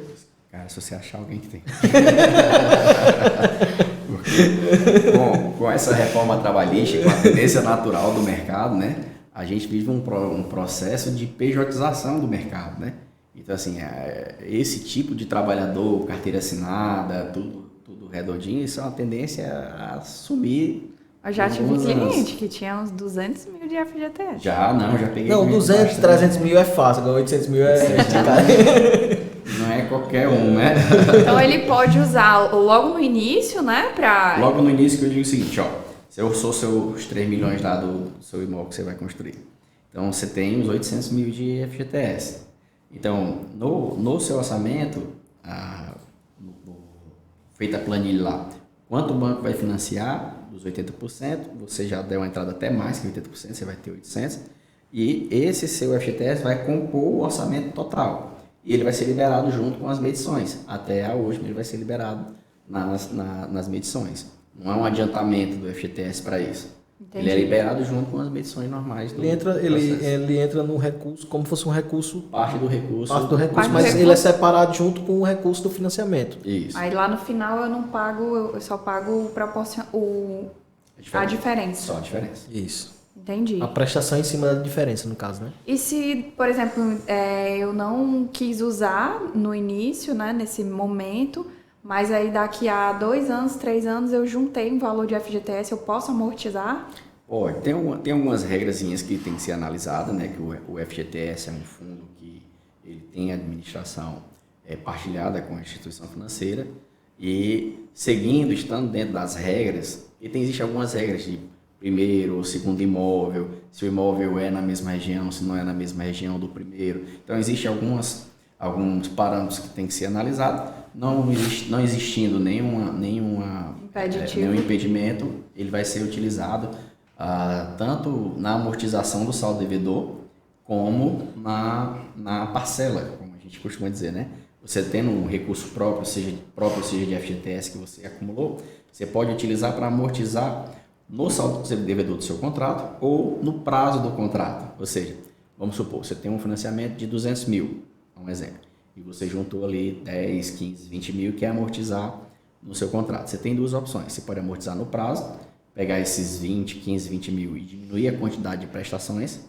Cara, se você achar alguém que tem. Com essa reforma trabalhista, com a tendência natural do mercado, né, a gente vive um processo de pejotização do mercado, né? Então, assim, esse tipo de trabalhador, carteira assinada, tudo redondinho, isso é uma tendência a sumir. Eu já tive um cliente que tinha uns 200 mil de FGTS. Já peguei. Não, 200, 300 mil é fácil, agora 800 mil é... Não é qualquer um, né? Então ele pode usar logo no início, né? Logo no início que eu digo o seguinte, se eu sou os 3 milhões lá do seu imóvel que você vai construir. Então você tem os 800 mil de FGTS. Então, no seu orçamento, feita a planilha lá, quanto o banco vai financiar dos 80%, você já deu uma entrada até mais que 80%, você vai ter 800%, e esse seu FGTS vai compor o orçamento total. E ele vai ser liberado junto com as medições. Até a última ele vai ser liberado nas medições. Não é um adiantamento do FGTS para isso. Entendi. Ele é liberado junto com as medições normais do ele entra no recurso como se fosse um recurso. Parte do recurso, mas ele é separado junto com o recurso do financiamento. Isso. Aí lá no final eu não pago, eu só pago a diferença. Só a diferença. Isso. Entendi. A prestação em cima da diferença, no caso, né? E se, por exemplo, eu não quis usar no início, né, nesse momento, mas aí daqui a 2 anos, 3 anos eu juntei um valor de FGTS, eu posso amortizar? Olha, tem algumas regrazinhas que tem que ser analisadas, né? Que o FGTS é um fundo que ele tem administração partilhada com a instituição financeira e estando dentro das regras, existem algumas regras de primeiro ou segundo imóvel, se o imóvel é na mesma região, se não é na mesma região do primeiro. Então, existem alguns parâmetros que tem que ser analisados. Não existindo nenhum impedimento, ele vai ser utilizado tanto na amortização do saldo devedor, como na parcela, como a gente costuma dizer, né? Você tendo um recurso próprio, seja de FGTS que você acumulou, você pode utilizar para amortizar no saldo devedor do seu contrato ou no prazo do contrato. Ou seja, vamos supor, você tem um financiamento de 200 mil, um exemplo, e você juntou ali 10, 15, 20 mil que é amortizar no seu contrato. Você tem duas opções, você pode amortizar no prazo, pegar esses 20, 15, 20 mil e diminuir a quantidade de prestações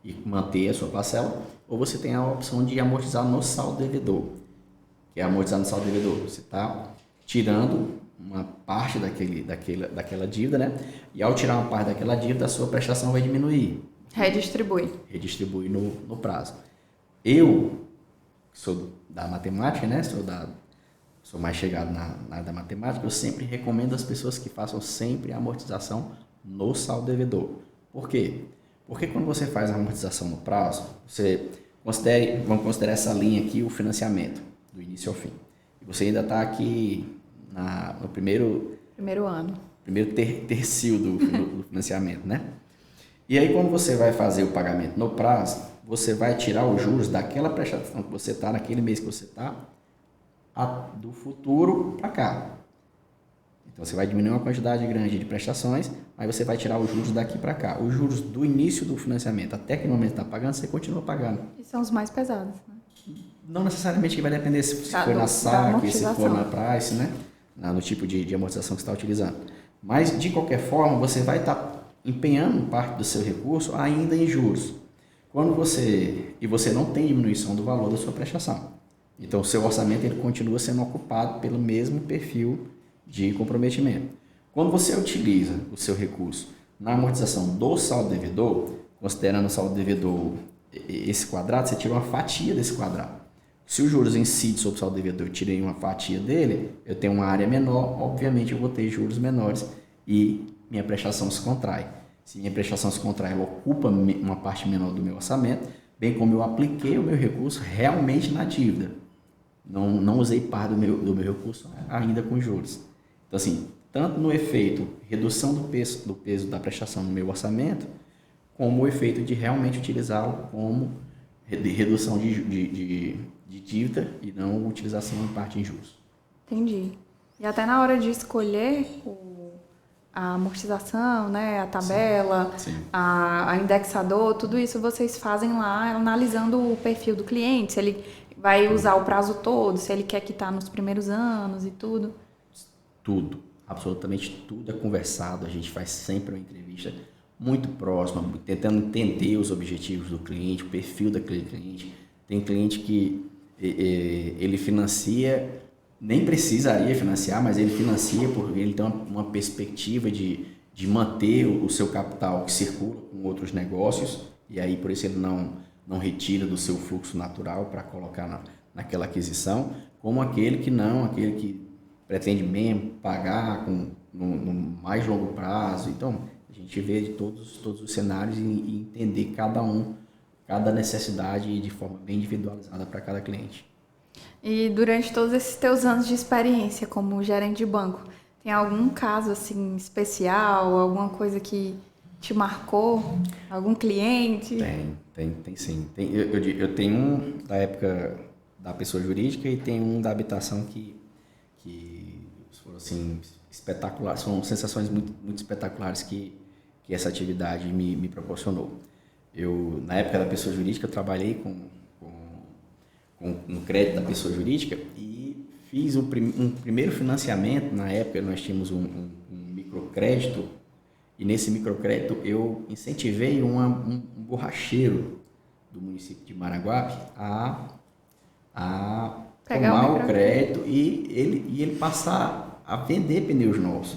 e manter a sua parcela, ou você tem a opção de amortizar no saldo devedor, que é amortizar no saldo devedor. Você está tirando uma parte daquela dívida, né? E ao tirar uma parte daquela dívida, a sua prestação vai diminuir. Redistribui no prazo. Eu sou da matemática, né? Sou mais chegado na área da matemática, eu sempre recomendo às pessoas que façam sempre a amortização no saldo devedor. Por quê? Porque quando você faz a amortização no prazo, vamos considerar essa linha aqui, o financiamento, do início ao fim. E você ainda está aqui no primeiro ano. Primeiro tercio do financiamento, né? E aí, quando você vai fazer o pagamento no prazo, você vai tirar os juros daquela prestação que você está, naquele mês que você está, do futuro para cá. Então, você vai diminuir uma quantidade grande de prestações, mas você vai tirar os juros daqui para cá. Os juros do início do financiamento até que no momento está pagando, você continua pagando. E são os mais pesados, né? Não necessariamente que vai depender se for na saque, se for na price, né? No tipo de amortização que você está utilizando. Mas, de qualquer forma, você vai estar empenhando parte do seu recurso ainda em juros. E você não tem diminuição do valor da sua prestação. Então, o seu orçamento ele continua sendo ocupado pelo mesmo perfil de comprometimento. Quando você utiliza o seu recurso na amortização do saldo devedor, considerando o saldo devedor esse quadrado, você tira uma fatia desse quadrado. Se os juros incidem sobre o saldo devedor, eu tirei uma fatia dele, eu tenho uma área menor, obviamente eu vou ter juros menores e minha prestação se contrai. Se minha prestação se contrai, ela ocupa uma parte menor do meu orçamento, bem como eu apliquei o meu recurso realmente na dívida. Não usei parte do meu recurso ainda com juros. Então, assim, tanto no efeito redução do peso da prestação no meu orçamento, como o efeito de realmente utilizá-lo como redução de dívida e não utilização em parte em juros. Entendi. E até na hora de escolher a amortização, né, a tabela, Sim. A indexador, tudo isso vocês fazem lá analisando o perfil do cliente, se ele vai usar o prazo todo, se ele quer quitar nos primeiros anos e tudo. Tudo, absolutamente tudo é conversado, a gente faz sempre uma entrevista muito próxima, tentando entender os objetivos do cliente, o perfil daquele cliente. Tem cliente que ele financia, nem precisaria financiar, mas ele financia porque ele tem uma perspectiva de manter o seu capital que circula com outros negócios, e aí por isso ele não retira do seu fluxo natural para colocar naquela aquisição, como aquele que pretende mesmo pagar no mais longo prazo. Então, a gente vê de todos os cenários e entender cada necessidade de forma bem individualizada para cada cliente. E durante todos esses teus anos de experiência como gerente de banco, tem algum caso assim especial, alguma coisa que te marcou? Algum cliente? Tem sim. Eu tenho um da época da pessoa jurídica e tem um da habitação que foram assim espetaculares, são sensações muito, muito espetaculares que essa atividade me proporcionou. Na época da pessoa jurídica, eu trabalhei no crédito da pessoa jurídica e fiz um primeiro financiamento. Na época, nós tínhamos um microcrédito E nesse microcrédito eu incentivei um borracheiro do município de Maranguape a Pegar tomar o o crédito e ele passar a vender pneus novos.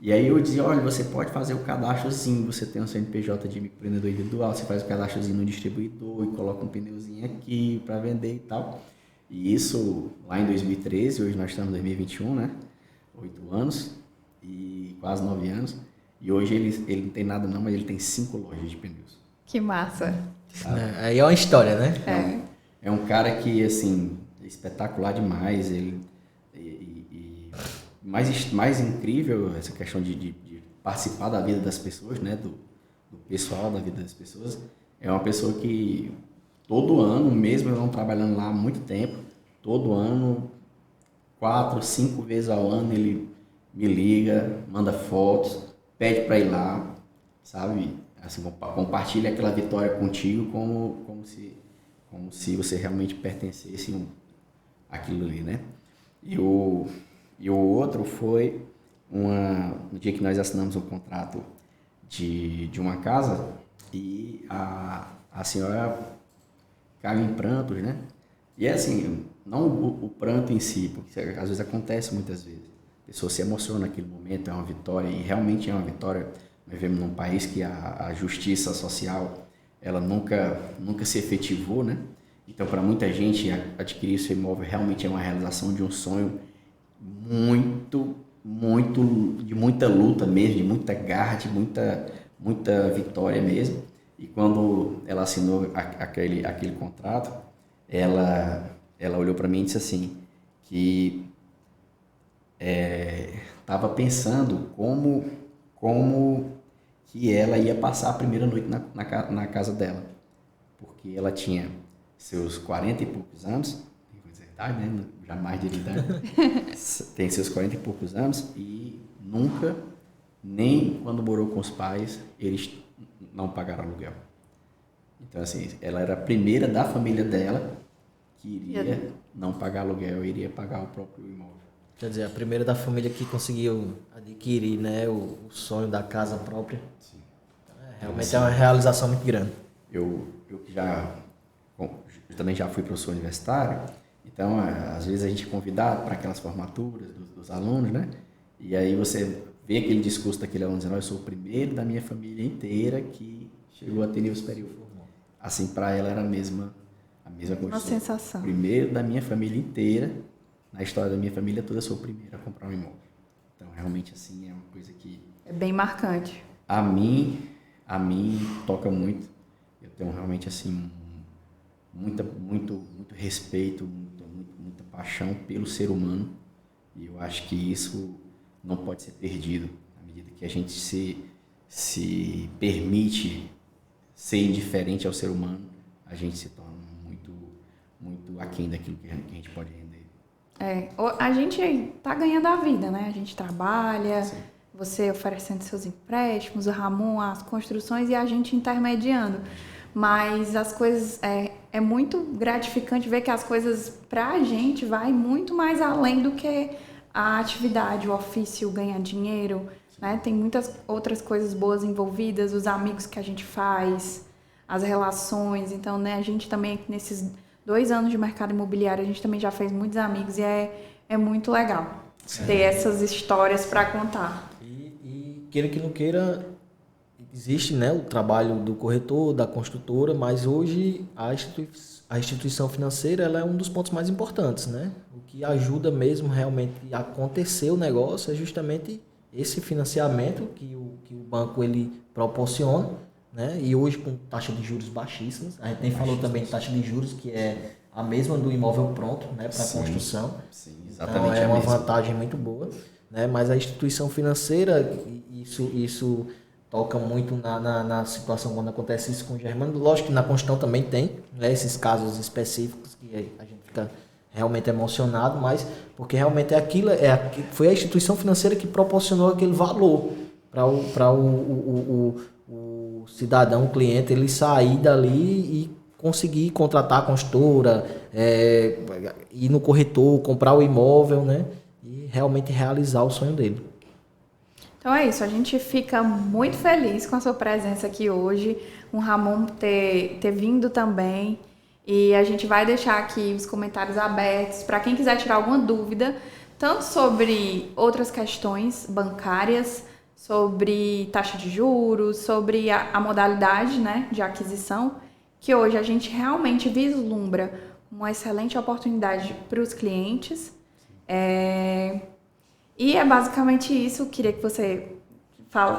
E aí eu dizia, olha, você pode fazer o cadastrozinho, você tem um CNPJ de microempreendedor individual, você faz o cadastrozinho no distribuidor e coloca um pneuzinho aqui para vender e tal. E isso lá em 2013, hoje nós estamos em 2021, né? 8 anos e quase 9 anos. E hoje ele não tem nada não, mas ele tem 5 lojas de pneus. Que massa. Aí é uma história, né? É. É um cara que, assim, é espetacular demais. Mais incrível essa questão de participar da vida das pessoas, né? Do pessoal, da vida das pessoas. É uma pessoa que todo ano, mesmo eu não trabalhando lá há muito tempo, todo ano, 4, 5 vezes ao ano, ele me liga, manda fotos, pede para ir lá, sabe? Assim, compartilha aquela vitória contigo como se você realmente pertencesse àquilo ali, né? E o outro foi no dia que nós assinamos um contrato de uma casa e a senhora caiu em prantos, né? E é assim, não o pranto em si, porque às vezes acontece muitas vezes. A pessoa se emociona naquele momento, é uma vitória, e realmente é uma vitória. Nós vivemos num país que a justiça social, ela nunca se efetivou, né? Então, para muita gente, adquirir seu imóvel realmente é uma realização de um sonho de muita luta mesmo, de muita garra, de muita vitória mesmo. E quando ela assinou aquele contrato, ela olhou para mim e disse assim, que estava pensando como que ela ia passar a primeira noite na casa dela. Porque ela tinha seus 40 e poucos anos, idade, né? Jamais de idade, tem seus 40 e poucos anos e nunca, nem quando morou com os pais, eles não pagaram aluguel. Então, assim, ela era a primeira da família dela que iria não pagar aluguel, iria pagar o próprio imóvel. Quer dizer, a primeira da família que conseguiu adquirir, né, o sonho da casa própria. Sim. Realmente é uma realização muito grande. Eu também já fui professor universitário, então às vezes a gente é convidado para aquelas formaturas dos alunos, né? E aí você vê aquele discurso daquele aluno dizendo, eu sou o primeiro da minha família inteira que chegou a ter nível superior. Assim, para ela era a mesma coisa. Uma sensação. Primeiro da minha família inteira, na história da minha família toda, eu sou o primeiro a comprar um imóvel. Então, realmente, assim, é uma coisa que... É bem marcante. A mim toca muito. Eu tenho realmente, assim, muito respeito, muita paixão pelo ser humano. E eu acho que isso não pode ser perdido. À medida que a gente se permite ser indiferente ao ser humano, a gente se torna muito aquém daquilo que a gente pode render. A gente tá ganhando a vida, né? A gente trabalha, Sim. Você oferecendo seus empréstimos, o Ramon, as construções e a gente intermediando. Mas as coisas, é muito gratificante ver que as coisas pra gente vai muito mais além do que a atividade, o ofício, ganhar dinheiro, né? Tem muitas outras coisas boas envolvidas, os amigos que a gente faz, as relações. Então, né, a gente também, nesses 2 anos de mercado imobiliário, a gente também já fez muitos amigos e é muito legal ter essas histórias para contar. E queira que não queira, existe, né, o trabalho do corretor, da construtora, mas hoje a instituição financeira ela é um dos pontos mais importantes, né? O que ajuda mesmo realmente a acontecer o negócio é justamente esse financiamento que o banco ele proporciona, né? E hoje com taxa de juros baixíssimas. A gente nem falou também de taxa de juros, que é a mesma do imóvel pronto, né, para construção. Sim, exatamente. Então é uma vantagem muito boa, né? Mas a instituição financeira, isso toca muito na situação quando acontece isso com o Germano. Lógico que na construção também tem, né, esses casos específicos que a gente fica realmente emocionado, mas porque realmente foi a instituição financeira que proporcionou aquele valor para o cidadão, o cliente, ele sair dali e conseguir contratar a construtora, ir no corretor, comprar o imóvel, né, e realmente realizar o sonho dele. Então é isso, a gente fica muito feliz com a sua presença aqui hoje, o Ramon ter vindo também, e a gente vai deixar aqui os comentários abertos para quem quiser tirar alguma dúvida, tanto sobre outras questões bancárias, sobre taxa de juros, sobre a modalidade, né, de aquisição, que hoje a gente realmente vislumbra uma excelente oportunidade para os clientes. E é basicamente isso. Queria que você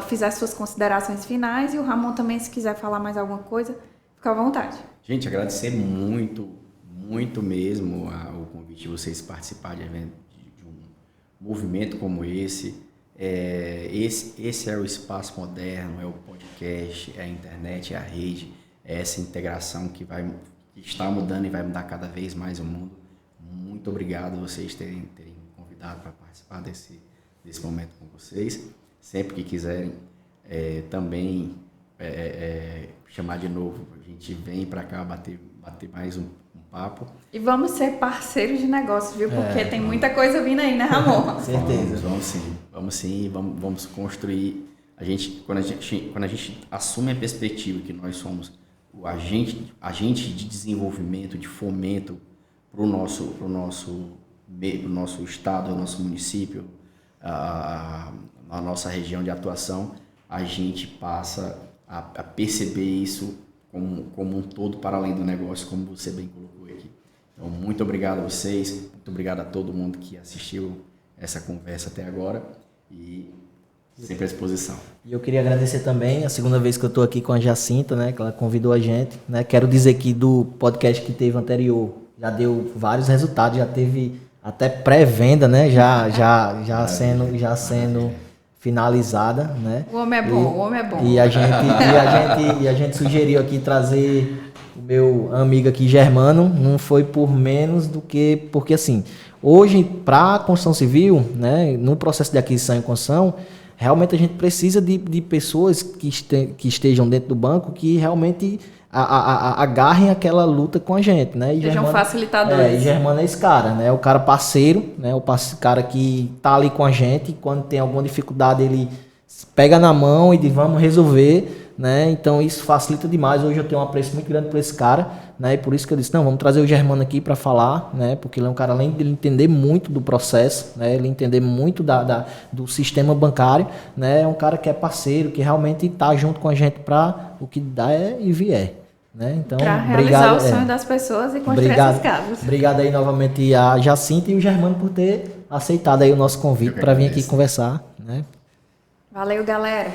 fizesse suas considerações finais e o Ramon também, se quiser falar mais alguma coisa, fica à vontade. Gente, agradecer muito, muito mesmo o convite de vocês participarem de um movimento como esse. Esse é o espaço moderno, é o podcast, é a internet, é a rede, é essa integração que está mudando e vai mudar cada vez mais o mundo. Muito obrigado vocês terem convidado para participar desse momento com vocês. Sempre que quiserem também chamar de novo, a gente vem para cá bater mais um papo. E vamos ser parceiros de negócio, viu? Porque tem muita coisa vindo aí, né, Ramon? Certeza. Vamos sim, vamos construir. Quando a gente assume a perspectiva que nós somos o agente de desenvolvimento, de fomento para o nosso estado, o nosso município, a nossa região de atuação, a gente passa a perceber isso como um todo para além do negócio, como você bem colocou aqui. Então, muito obrigado a vocês, muito obrigado a todo mundo que assistiu essa conversa até agora e sempre à disposição. E eu queria agradecer também, a segunda vez que eu estou aqui com a Jacinta, né, que ela convidou a gente, né. Quero dizer que do podcast que teve anterior já deu vários resultados, já teve até pré-venda, né, já sendo finalizada, né. O homem é bom, o homem é bom. E a gente sugeriu aqui trazer o meu amigo aqui, Germano, não foi por menos do que, porque assim, hoje para a construção civil, né, no processo de aquisição e construção, realmente a gente precisa de pessoas que estejam dentro do banco que realmente agarrem aquela luta com a gente, né? Sejam facilitadores. E Germano é esse cara, né? O cara parceiro, né? O cara que tá ali com a gente, quando tem alguma dificuldade ele pega na mão e diz, vamos resolver, né? Então isso facilita demais. Hoje eu tenho um apreço muito grande por esse cara, né? E por isso que eu disse, não, vamos trazer o Germano aqui para falar, né? Porque ele é um cara, além de ele entender muito do processo, né? Ele entender muito do sistema bancário, né? É um cara que é parceiro, que realmente tá junto com a gente para o que der e vier. Né? Então, para realizar o sonho das pessoas e construir essas casas. Obrigado aí novamente a Jacinta e o Germano por ter aceitado aí o nosso convite para vir aqui conversar. Né? Valeu, galera.